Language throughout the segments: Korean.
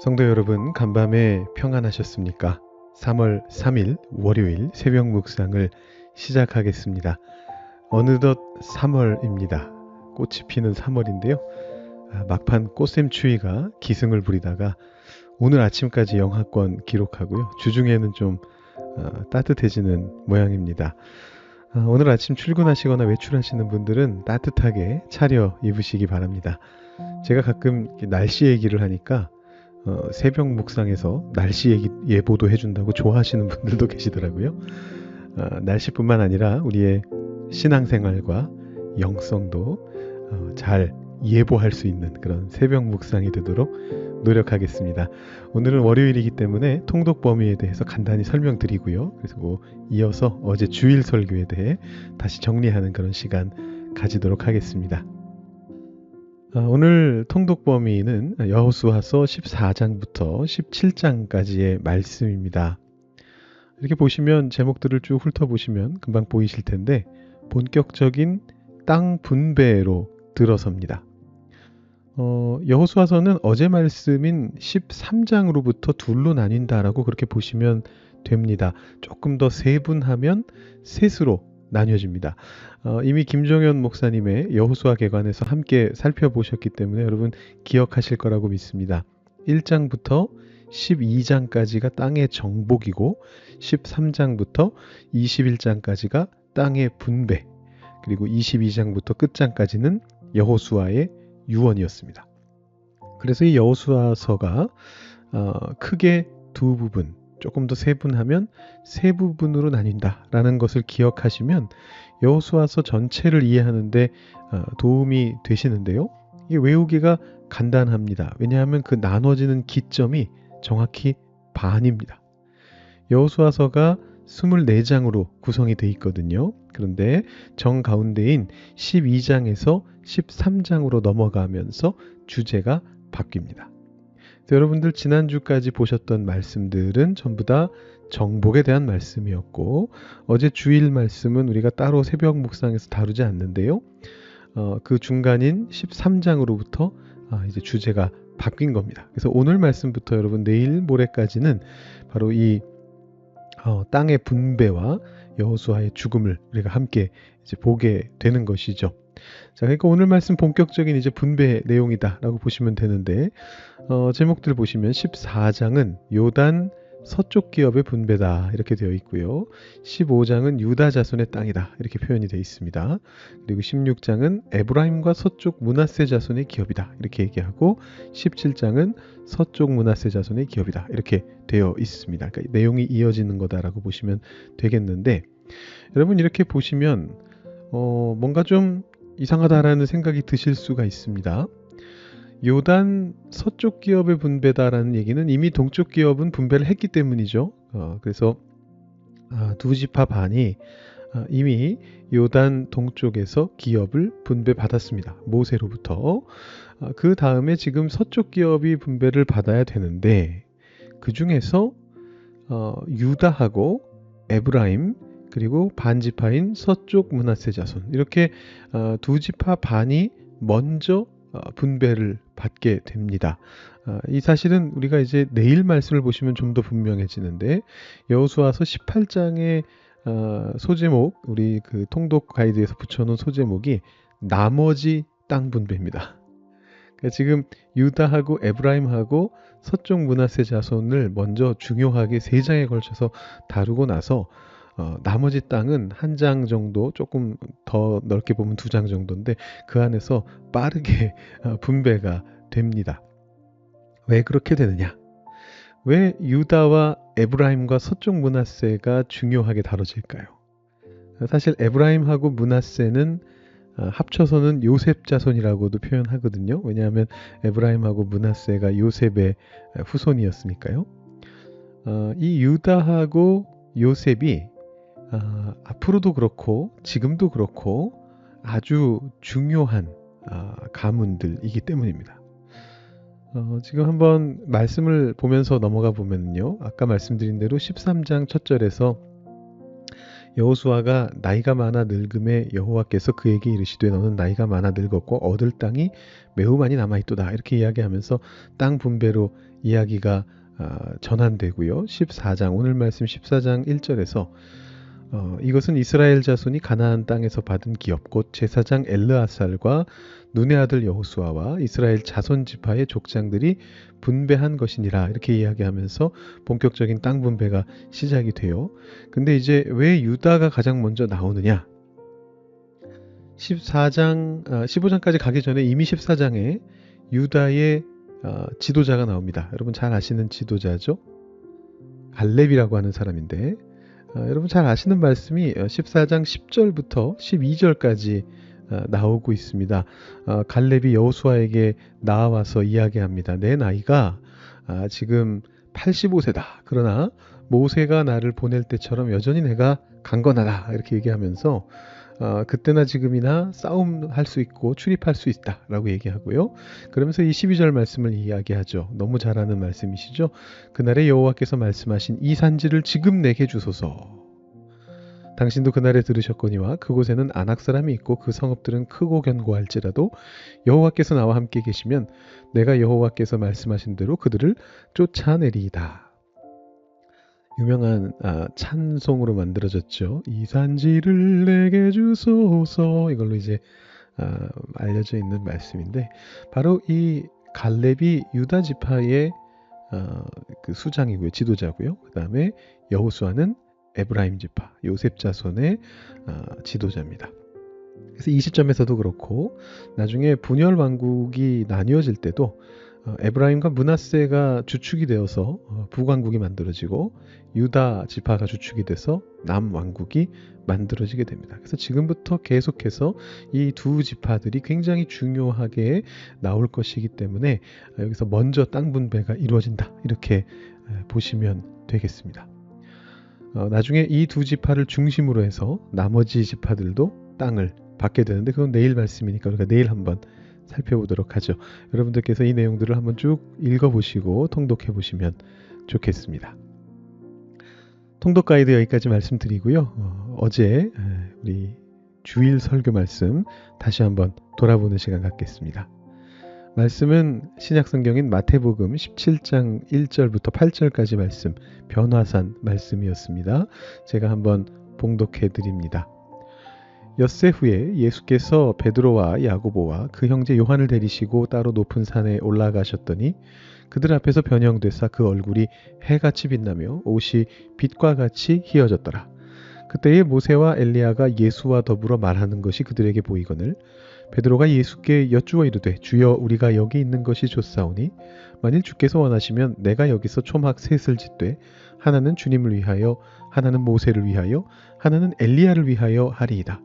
성도 여러분, 간밤에 평안하셨습니까? 3월 3일 월요일 새벽 묵상을 시작하겠습니다. 어느덧 3월입니다. 꽃이 피는 3월인데요. 막판 꽃샘추위가 기승을 부리다가 오늘 아침까지 영하권 기록하고요. 주중에는 좀 따뜻해지는 모양입니다. 오늘 아침 출근하시거나 외출하시는 분들은 따뜻하게 차려 입으시기 바랍니다. 제가 가끔 날씨 얘기를 하니까 새벽 묵상에서 날씨 예보도 해준다고 좋아하시는 분들도 계시더라고요. 날씨뿐만 아니라 우리의 신앙생활과 영성도 잘 예보할 수 있는 그런 새벽 묵상이 되도록 노력하겠습니다. 오늘은 월요일이기 때문에 통독 범위에 대해서 간단히 설명드리고요. 그리고 이어서 어제 주일 설교에 대해 다시 정리하는 그런 시간 가지도록 하겠습니다. 오늘 통독 범위는 여호수아서 14장부터 17장까지의 말씀입니다. 이렇게 보시면 제목들을 쭉 훑어보시면 금방 보이실 텐데 본격적인 땅 분배로 들어섭니다. 여호수아서는 어제 말씀인 13장으로부터 둘로 나뉜다라고 그렇게 보시면 됩니다. 조금 더 세분하면 셋으로 나뉘어집니다. 이미 김종현 목사님의 여호수아 개관에서 함께 살펴보셨기 때문에 여러분 기억하실 거라고 믿습니다. 1장부터 12장까지가 땅의 정복이고 13장부터 21장까지가 땅의 분배, 그리고 22장부터 끝장까지는 여호수아의 유언이었습니다. 그래서 이 여호수아서가 크게 두 부분, 조금 더 세분하면 세 부분으로 나뉜다라는 것을 기억하시면 여호수아서 전체를 이해하는데 도움이 되시는데요. 이게 외우기가 간단합니다. 왜냐하면 그 나눠지는 기점이 정확히 반입니다. 여호수아서가 24장으로 구성이 되어 있거든요. 그런데 정가운데인 12장에서 13장으로 넘어가면서 주제가 바뀝니다. 여러분들 지난주까지 보셨던 말씀들은 전부 다 정복에 대한 말씀이었고, 어제 주일 말씀은 우리가 따로 새벽 묵상에서 다루지 않는데요. 그 중간인 13장으로부터 이제 주제가 바뀐 겁니다. 그래서 오늘 말씀부터 여러분 내일 모레까지는 바로 이 땅의 분배와 여호수아의 죽음을 우리가 함께 이제 보게 되는 것이죠. 자, 그러니까 오늘 말씀 본격적인 이제 분배 내용이다라고 보시면 되는데, 제목들 보시면 14장은 요단 서쪽 기업의 분배다 이렇게 되어 있고요. 15장은 유다 자손의 땅이다 이렇게 표현이 되어 있습니다. 그리고 16장은 에브라임과 서쪽 므낫세 자손의 기업이다 이렇게 얘기하고, 17장은 서쪽 므낫세 자손의 기업이다 이렇게 되어 있습니다. 그러니까 내용이 이어지는 거다라고 보시면 되겠는데, 여러분 이렇게 보시면 뭔가 좀 이상하다라는 생각이 드실 수가 있습니다. 요단 서쪽 기업의 분배다라는 얘기는 이미 동쪽 기업은 분배를 했기 때문이죠. 그래서 두 지파 반이 이미 요단 동쪽에서 기업을 분배받았습니다. 모세로부터. 그 다음에 지금 서쪽 기업이 분배를 받아야 되는데, 그 중에서 유다하고 에브라임 그리고 반지파인 서쪽 므낫세 자손, 이렇게 두 지파 반이 먼저 분배를 받게 됩니다. 이 사실은 우리가 이제 내일 말씀을 보시면 좀 더 분명해지는데, 여호수아서 18장의 소제목, 우리 그 통독 가이드에서 붙여놓은 소제목이 나머지 땅 분배입니다. 그러니까 지금 유다하고 에브라임하고 서쪽 므낫세 자손을 먼저 중요하게 3장에 걸쳐서 다루고 나서 나머지 땅은 한 장 정도, 조금 더 넓게 보면 2장 정도인데 그 안에서 빠르게 분배가 됩니다. 왜 그렇게 되느냐? 왜 유다와 에브라임과 서쪽 므낫세가 중요하게 다뤄질까요? 사실 에브라임하고 므낫세는 합쳐서는 요셉 자손이라고도 표현하거든요. 왜냐하면 에브라임하고 므낫세가 요셉의 후손이었으니까요. 이 유다하고 요셉이 앞으로도 그렇고 지금도 그렇고 아주 중요한 가문들이기 때문입니다. 지금 한번 말씀을 보면서 넘어가 보면요, 아까 말씀드린 대로 13장 첫 절에서 여호수아가 나이가 많아 늙음에 여호와께서 그에게 이르시되 너는 나이가 많아 늙었고 얻을 땅이 매우 많이 남아있도다 이렇게 이야기하면서 땅 분배로 이야기가 전환되고요. 14장 오늘 말씀 14장 1절에서 이것은 이스라엘 자손이 가나안 땅에서 받은 기업 곧 제사장 엘르아살과 눈의 아들 여호수아와 이스라엘 자손 지파의 족장들이 분배한 것이니라 이렇게 이야기하면서 본격적인 땅 분배가 시작이 돼요. 근데 이제 왜 유다가 가장 먼저 나오느냐? 15장까지 가기 전에 이미 14장에 유다의 지도자가 나옵니다. 여러분 잘 아시는 지도자죠? 갈렙이라고 하는 사람인데 여러분 잘 아시는 말씀이 14장 10절부터 12절까지 나오고 있습니다. 갈렙이 여호수아에게 나와서 이야기합니다. 내 나이가 지금 85세다. 그러나 모세가 나를 보낼 때처럼 여전히 내가 강건하다. 이렇게 얘기하면서 그때나 지금이나 싸움할 수 있고 출입할 수 있다 라고 얘기하고요. 그러면서 이 12절 말씀을 이야기하죠. 너무 잘 아는 말씀이시죠. 그날에 여호와께서 말씀하신 이 산지를 지금 내게 주소서. 당신도 그날에 들으셨거니와 그곳에는 아낙 사람이 있고 그 성읍들은 크고 견고할지라도 여호와께서 나와 함께 계시면 내가 여호와께서 말씀하신 대로 그들을 쫓아내리이다. 유명한 찬송으로 만들어졌죠. 이 산지를 내게 주소서 이걸로 이제 알려져 있는 말씀인데 바로 이 갈렙이 유다 지파의 그 수장이고요. 지도자고요. 그 다음에 여호수아는 에브라임 지파, 요셉 자손의 지도자입니다. 그래서 이 시점에서도 그렇고 나중에 분열 왕국이 나뉘어질 때도 에브라임과 므낫세가 주축이 되어서 북왕국이 만들어지고 유다 지파가 주축이 돼서 남왕국이 만들어지게 됩니다. 그래서 지금부터 계속해서 이 두 지파들이 굉장히 중요하게 나올 것이기 때문에 여기서 먼저 땅 분배가 이루어진다 이렇게 보시면 되겠습니다. 나중에 이 두 지파를 중심으로 해서 나머지 지파들도 땅을 받게 되는데 그건 내일 말씀이니까 우리가 내일 한번 살펴보도록 하죠. 여러분들께서 이 내용들을 한번 쭉 읽어보시고 통독해 보시면 좋겠습니다. 통독 가이드 여기까지 말씀드리고요. 어제 우리 주일 설교 말씀 다시 한번 돌아보는 시간 갖겠습니다. 말씀은 신약성경인 마태복음 17장 1절부터 8절까지 말씀, 변화산 말씀이었습니다. 제가 한번 봉독해 드립니다. 엿새 후에 예수께서 베드로와 야고보와 그 형제 요한을 데리시고 따로 높은 산에 올라가셨더니 그들 앞에서 변형되사 그 얼굴이 해같이 빛나며 옷이 빛과 같이 희어졌더라. 그때에 모세와 엘리야가 예수와 더불어 말하는 것이 그들에게 보이거늘 베드로가 예수께 여쭈어 이르되 주여 우리가 여기 있는 것이 좋사오니 만일 주께서 원하시면 내가 여기서 초막 셋을 짓되 하나는 주님을 위하여 하나는 모세를 위하여 하나는 엘리야를 위하여 하리이다.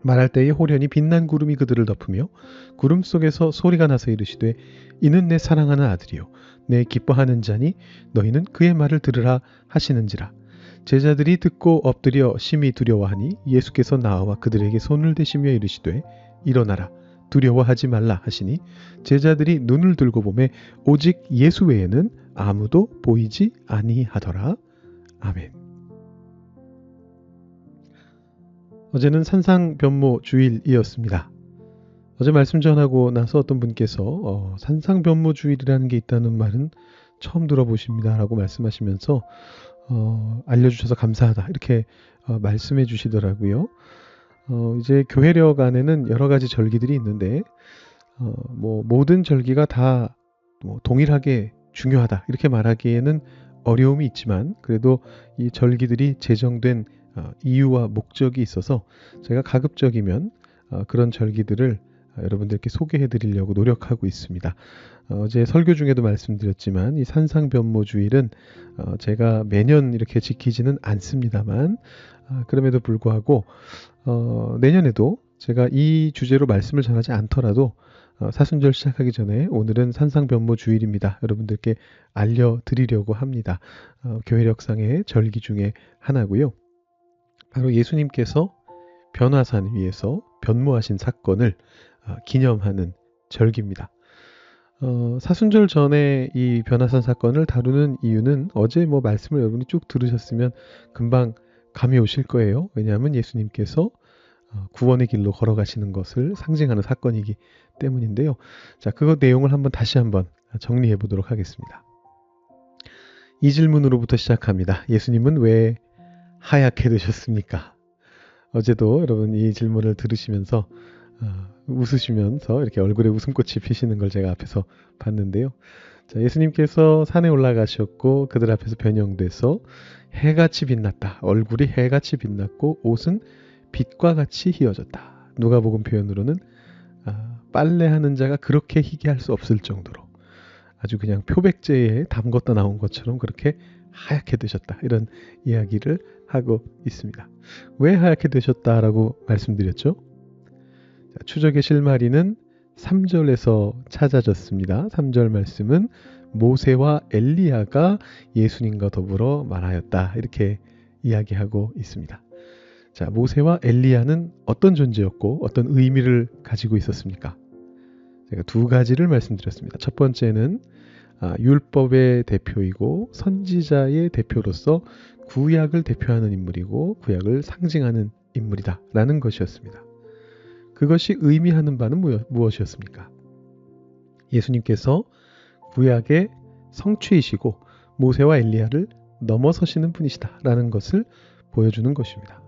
말할 때에 호련히 빛난 구름이 그들을 덮으며 구름 속에서 소리가 나서 이르시되 이는 내 사랑하는 아들이요 내 기뻐하는 자니 너희는 그의 말을 들으라 하시는지라. 제자들이 듣고 엎드려 심히 두려워하니 예수께서 나와 그들에게 손을 대시며 이르시되 일어나라 두려워하지 말라 하시니 제자들이 눈을 들고 보매 오직 예수 외에는 아무도 보이지 아니하더라. 아멘. 어제는 산상변모 주일이었습니다. 어제 말씀 전하고 나서 어떤 분께서 산상변모 주일이라는 게 있다는 말은 처음 들어보십니다 라고 말씀하시면서 알려주셔서 감사하다 이렇게 말씀해 주시더라고요. 이제 교회력 안에는 여러 가지 절기들이 있는데 모든 절기가 다 동일하게 중요하다 이렇게 말하기에는 어려움이 있지만 그래도 이 절기들이 제정된 이유와 목적이 있어서 제가 가급적이면 그런 절기들을 여러분들께 소개해 드리려고 노력하고 있습니다. 어제 설교 중에도 말씀드렸지만 이 산상변모주일은 제가 매년 이렇게 지키지는 않습니다만 그럼에도 불구하고 내년에도 제가 이 주제로 말씀을 전하지 않더라도 사순절 시작하기 전에 오늘은 산상변모주일입니다. 여러분들께 알려드리려고 합니다. 교회력상의 절기 중에 하나고요. 바로 예수님께서 변화산 위에서 변모하신 사건을 기념하는 절기입니다. 사순절 전에 이 변화산 사건을 다루는 이유는 어제 말씀을 여러분이 쭉 들으셨으면 금방 감이 오실 거예요. 왜냐하면 예수님께서 구원의 길로 걸어가시는 것을 상징하는 사건이기 때문인데요. 자, 그 내용을 다시 한번 정리해 보도록 하겠습니다. 이 질문으로부터 시작합니다. 예수님은 왜 하얗게 되셨습니까? 어제도 여러분 이 질문을 들으시면서 웃으시면서 이렇게 얼굴에 웃음꽃이 피시는 걸 제가 앞에서 봤는데요. 자, 예수님께서 산에 올라가셨고 그들 앞에서 변형돼서 해같이 빛났다. 얼굴이 해같이 빛났고 옷은 빛과 같이 희어졌다. 누가복음 표현으로는 빨래하는 자가 그렇게 희게 할 수 없을 정도로 아주 그냥 표백제에 담궜다 나온 것처럼 그렇게 하얗게 되셨다. 이런 이야기를 하고 있습니다. 왜 하얗게 되셨다라고 말씀드렸죠? 자, 추적의 실마리는 3절에서 찾아졌습니다. 3절 말씀은 모세와 엘리야가 예수님과 더불어 말하였다. 이렇게 이야기하고 있습니다. 자, 모세와 엘리야는 어떤 존재였고 어떤 의미를 가지고 있었습니까? 제가 두 가지를 말씀드렸습니다. 첫 번째는 율법의 대표이고 선지자의 대표로서 구약을 대표하는 인물이고 구약을 상징하는 인물이다 라는 것이었습니다. 그것이 의미하는 바는 무엇이었습니까? 예수님께서 구약의 성취이시고 모세와 엘리야를 넘어서시는 분이시다 라는 것을 보여주는 것입니다.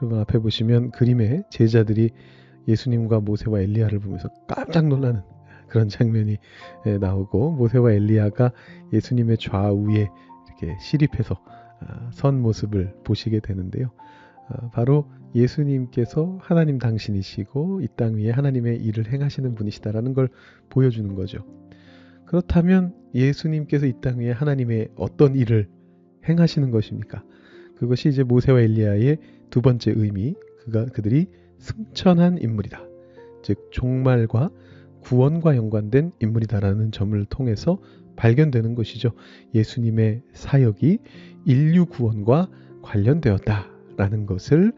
여러분 앞에 보시면 그림에 제자들이 예수님과 모세와 엘리야를 보면서 깜짝 놀라는 그런 장면이 나오고 모세와 엘리야가 예수님의 좌우에 이렇게 시립해서 선 모습을 보시게 되는데요. 바로 예수님께서 하나님 당신이시고 이 땅 위에 하나님의 일을 행하시는 분이시다라는 걸 보여주는 거죠. 그렇다면 예수님께서 이 땅 위에 하나님의 어떤 일을 행하시는 것입니까? 그것이 이제 모세와 엘리야의 두 번째 의미, 그들이 승천한 인물이다. 즉 종말과 구원과 연관된 인물이다라는 점을 통해서 발견되는 것이죠. 예수님의 사역이 인류 구원과 관련되었다라는 것을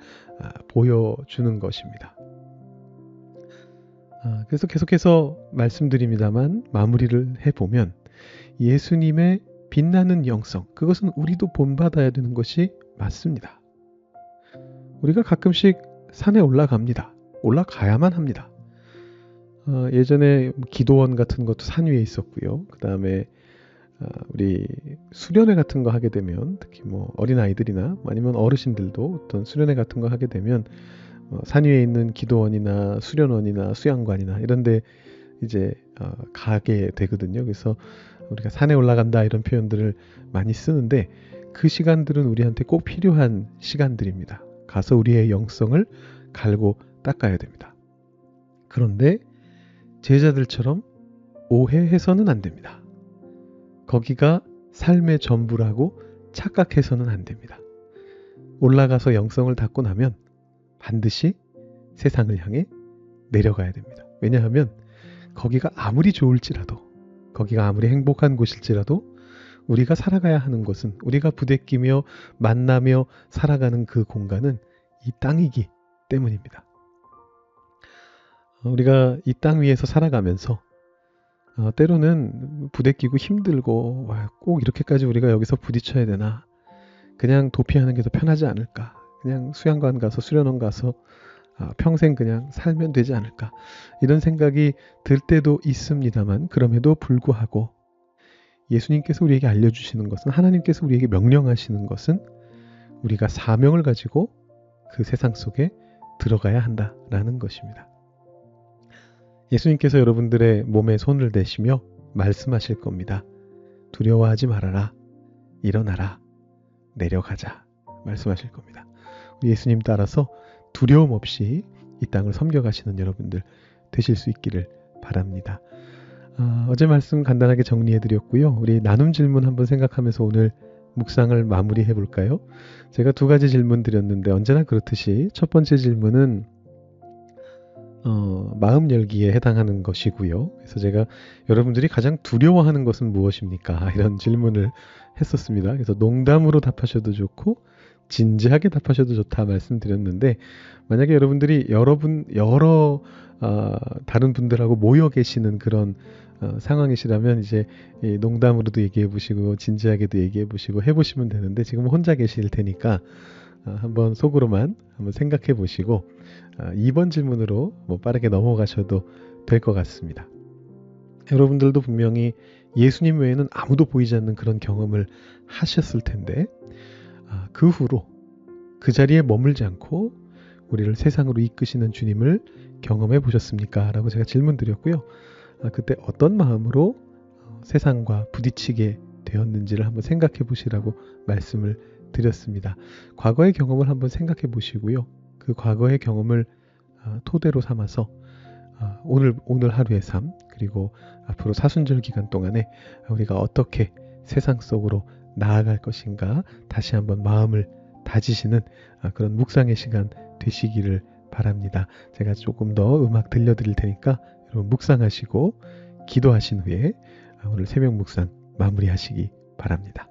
보여주는 것입니다. 그래서 계속해서 말씀드립니다만 마무리를 해보면 예수님의 빛나는 영성, 그것은 우리도 본받아야 되는 것이 맞습니다. 우리가 가끔씩 산에 올라갑니다. 올라가야만 합니다. 예전에 기도원 같은 것도 산 위에 있었고요. 그 다음에 우리 수련회 같은 거 하게 되면 특히 뭐 어린아이들이나 아니면 어르신들도 어떤 수련회 같은 거 하게 되면 산 위에 있는 기도원이나 수련원이나 수양관이나 이런 데 이제 가게 되거든요. 그래서 우리가 산에 올라간다 이런 표현들을 많이 쓰는데 그 시간들은 우리한테 꼭 필요한 시간들입니다. 가서 우리의 영성을 갈고 닦아야 됩니다. 그런데 제자들처럼 오해해서는 안 됩니다. 거기가 삶의 전부라고 착각해서는 안 됩니다. 올라가서 영성을 닦고 나면 반드시 세상을 향해 내려가야 됩니다. 왜냐하면 거기가 아무리 좋을지라도 거기가 아무리 행복한 곳일지라도 우리가 살아가야 하는 곳은 우리가 부대끼며 만나며 살아가는 그 공간은 이 땅이기 때문입니다. 우리가 이 땅 위에서 살아가면서 때로는 부대끼고 힘들고 꼭 이렇게까지 우리가 여기서 부딪혀야 되나, 그냥 도피하는 게 더 편하지 않을까, 그냥 수양관 가서 수련원 가서 평생 그냥 살면 되지 않을까, 이런 생각이 들 때도 있습니다만, 그럼에도 불구하고 예수님께서 우리에게 알려주시는 것은, 하나님께서 우리에게 명령하시는 것은 우리가 사명을 가지고 그 세상 속에 들어가야 한다라는 것입니다. 예수님께서 여러분들의 몸에 손을 대시며 말씀하실 겁니다. 두려워하지 말아라. 일어나라. 내려가자. 말씀하실 겁니다. 예수님 따라서 두려움 없이 이 땅을 섬겨가시는 여러분들 되실 수 있기를 바랍니다. 어제 말씀 간단하게 정리해드렸고요. 우리 나눔 질문 한번 생각하면서 오늘 묵상을 마무리해 볼까요? 제가 두 가지 질문 드렸는데 언제나 그렇듯이 첫 번째 질문은 마음 열기에 해당하는 것이고요. 그래서 제가 여러분들이 가장 두려워하는 것은 무엇입니까? 이런 질문을 했었습니다. 그래서 농담으로 답하셔도 좋고 진지하게 답하셔도 좋다 말씀드렸는데, 만약에 여러분들이 여러 다른 분들하고 모여 계시는 그런 상황이시라면 이제 농담으로도 얘기해 보시고 진지하게도 얘기해 보시고 해보시면 되는데, 지금 혼자 계실 테니까 한번 속으로만 한번 생각해 보시고 2번 질문으로 뭐 빠르게 넘어가셔도 될 것 같습니다. 여러분들도 분명히 예수님 외에는 아무도 보이지 않는 그런 경험을 하셨을 텐데, 그 후로 그 자리에 머물지 않고 우리를 세상으로 이끄시는 주님을 경험해 보셨습니까? 라고 제가 질문 드렸고요. 그때 어떤 마음으로 세상과 부딪히게 되었는지를 한번 생각해 보시라고 말씀을 드렸습니다. 과거의 경험을 한번 생각해 보시고요. 그 과거의 경험을 토대로 삼아서 오늘 하루의 삶, 그리고 앞으로 사순절 기간 동안에 우리가 어떻게 세상 속으로 나아갈 것인가 다시 한번 마음을 다지시는 그런 묵상의 시간 되시기를 바랍니다. 제가 조금 더 음악 들려드릴 테니까 여러분 묵상하시고 기도하신 후에 오늘 새벽 묵상 마무리하시기 바랍니다.